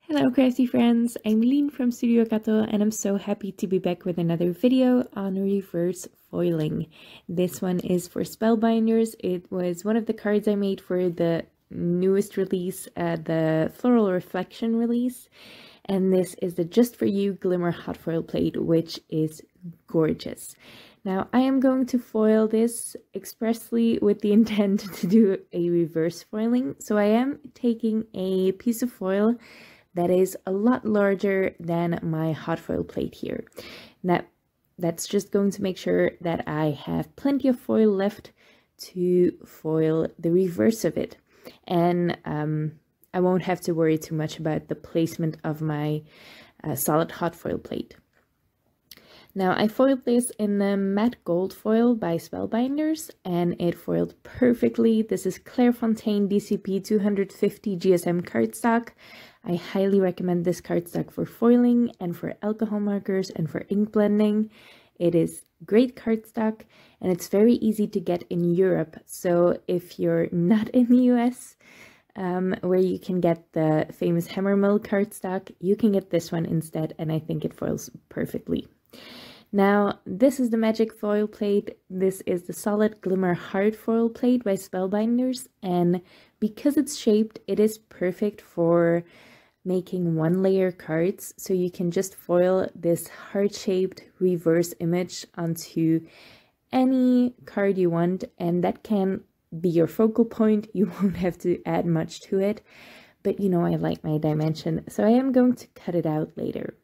Hello crafty friends, I'm Lean from Studio Kato and I'm so happy to be back with another video on reverse foiling. This one is for Spellbinders. It was one of the cards I made for the newest release, the Floral Reflection release. And this is the Just For You Glimmer Hot Foil Plate, which is gorgeous. Now I am going to foil this expressly with the intent to do a reverse foiling. So I am taking a piece of foil that is a lot larger than my hot foil plate here. That's just going to make sure that I have plenty of foil left to foil the reverse of it. And I won't have to worry too much about the placement of my solid hot foil plate. Now I foiled this in the matte gold foil by Spellbinders and it foiled perfectly. This is Clairefontaine DCP 250 GSM cardstock. I highly recommend this cardstock for foiling and for alcohol markers and for ink blending. It is great cardstock and it's very easy to get in Europe. So if you're not in the US, where you can get the famous Hammermill cardstock, you can get this one instead, and I think it foils perfectly. Now, this is the magic foil plate. This is the Solid Glimmer Hard Foil Plate by Spellbinders, and because it's shaped, it is perfect for making one-layer cards. So you can just foil this heart-shaped reverse image onto any card you want, and that can be your focal point. You won't have to add much to it, but you know I like my dimension, so I am going to cut it out later.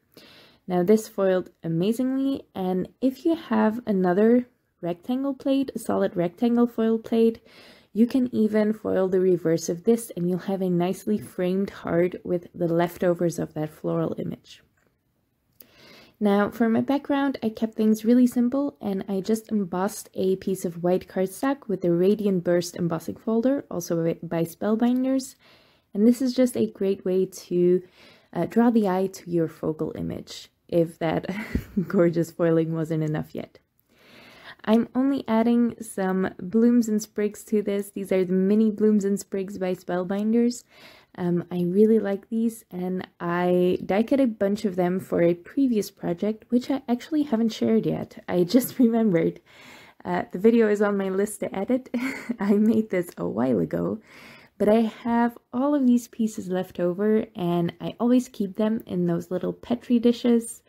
Now this foiled amazingly, and if you have another rectangle plate, a solid rectangle foil plate, you can even foil the reverse of this and you'll have a nicely framed heart with the leftovers of that floral image. Now for my background, I kept things really simple and I just embossed a piece of white cardstock with the Radiant Burst embossing folder, also by Spellbinders. And this is just a great way to draw the eye to your focal image, if that gorgeous foiling wasn't enough yet. I'm only adding some blooms and sprigs to this. These are the mini blooms and sprigs by Spellbinders. I really like these, and I die cut a bunch of them for a previous project, which I actually haven't shared yet. I just remembered. The video is on my list to edit. I made this a while ago, but I have all of these pieces left over, and I always keep them in those little Petri dishes.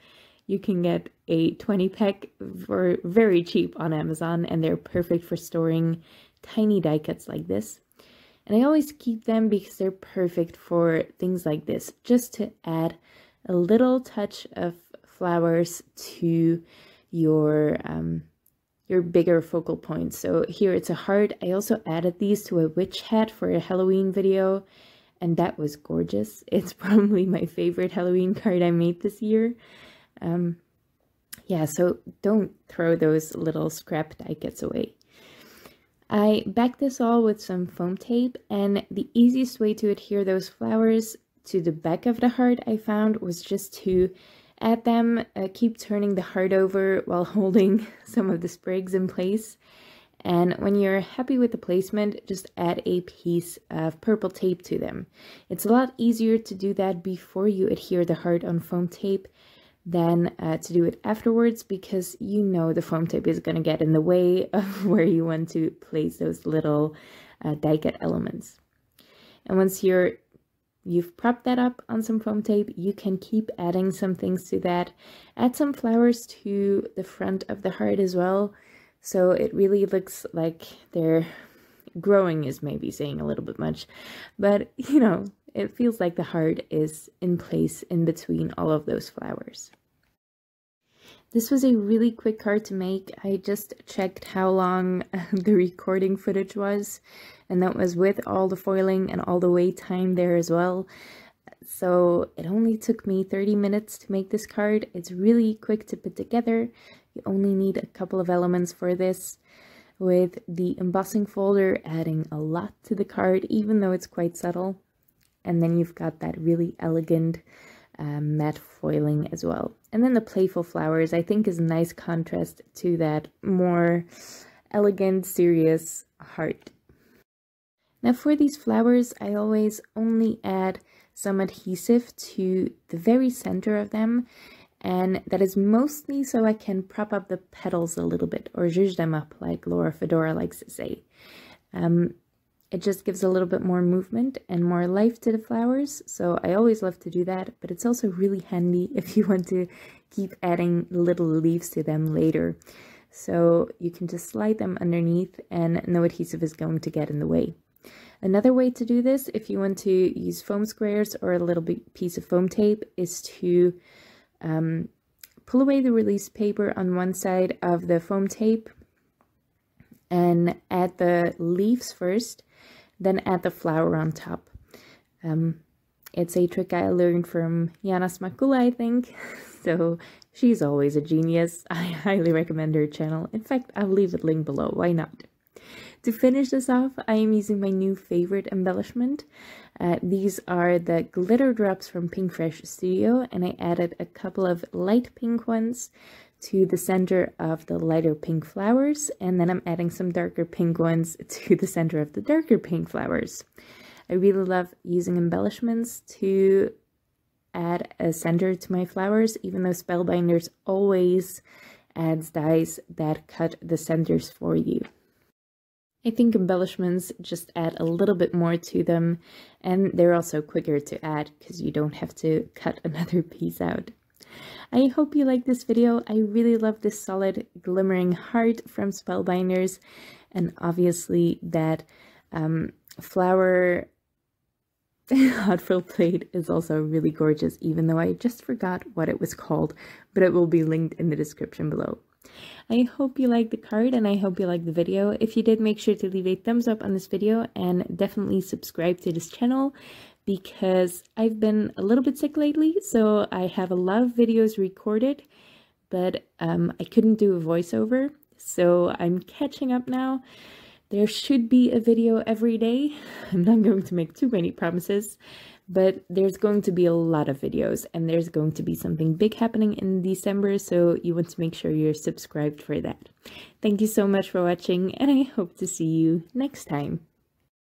You can get a 20-pack for very cheap on Amazon, and they're perfect for storing tiny die cuts like this. And I always keep them because they're perfect for things like this, just to add a little touch of flowers to your bigger focal point. So here it's a heart. I also added these to a witch hat for a Halloween video, and that was gorgeous. It's probably my favorite Halloween card I made this year. Yeah, so don't throw those little scrap die cuts away. I backed this all with some foam tape, and the easiest way to adhere those flowers to the back of the heart I found was just to add them, keep turning the heart over while holding some of the sprigs in place. And when you're happy with the placement, just add a piece of purple tape to them. It's a lot easier to do that before you adhere the heart on foam tape than to do it afterwards, because you know the foam tape is going to get in the way of where you want to place those little die cut elements. And once you've propped that up on some foam tape, you can keep adding some things to that. Add some flowers to the front of the heart as well, so it really looks like they're growing, is maybe saying a little bit much, but you know, it feels like the heart is in place in between all of those flowers. This was a really quick card to make. I just checked how long the recording footage was, and that was with all the foiling and all the wait time there as well. So it only took me 30 minutes to make this card. It's really quick to put together. You only need a couple of elements for this, with the embossing folder adding a lot to the card, even though it's quite subtle. And then you've got that really elegant matte foiling as well. And then the playful flowers, I think, is a nice contrast to that more elegant, serious heart. Now for these flowers, I always only add some adhesive to the very center of them, and that is mostly so I can prop up the petals a little bit, or zhuzh them up, like Laura Fedora likes to say. It just gives a little bit more movement and more life to the flowers, so I always love to do that, but it's also really handy if you want to keep adding little leaves to them later. So you can just slide them underneath and no adhesive is going to get in the way. Another way to do this, if you want to use foam squares or a little piece of foam tape, is to pull away the release paper on one side of the foam tape and add the leaves first, then add the flower on top. It's a trick I learned from Jana Smakula, I think, so she's always a genius. I highly recommend her channel. In fact, I'll leave a link below, why not? To finish this off, I am using my new favorite embellishment. These are the glitter drops from Pink Fresh Studio, and I added a couple of light pink ones to the center of the lighter pink flowers, and then I'm adding some darker pink ones to the center of the darker pink flowers. I really love using embellishments to add a center to my flowers, even though Spellbinders always adds dies that cut the centers for you. I think embellishments just add a little bit more to them, and they're also quicker to add because you don't have to cut another piece out. I hope you like this video. I really love this solid glimmering heart from Spellbinders, and obviously that flower hot fill plate is also really gorgeous, even though I just forgot what it was called, but it will be linked in the description below. I hope you liked the card and I hope you liked the video. If you did, make sure to leave a thumbs up on this video and definitely subscribe to this channel, because I've been a little bit sick lately, so I have a lot of videos recorded, but I couldn't do a voiceover, so I'm catching up now. There should be a video every day. I'm not going to make too many promises, but there's going to be a lot of videos, and there's going to be something big happening in December, so you want to make sure you're subscribed for that. Thank you so much for watching, and I hope to see you next time.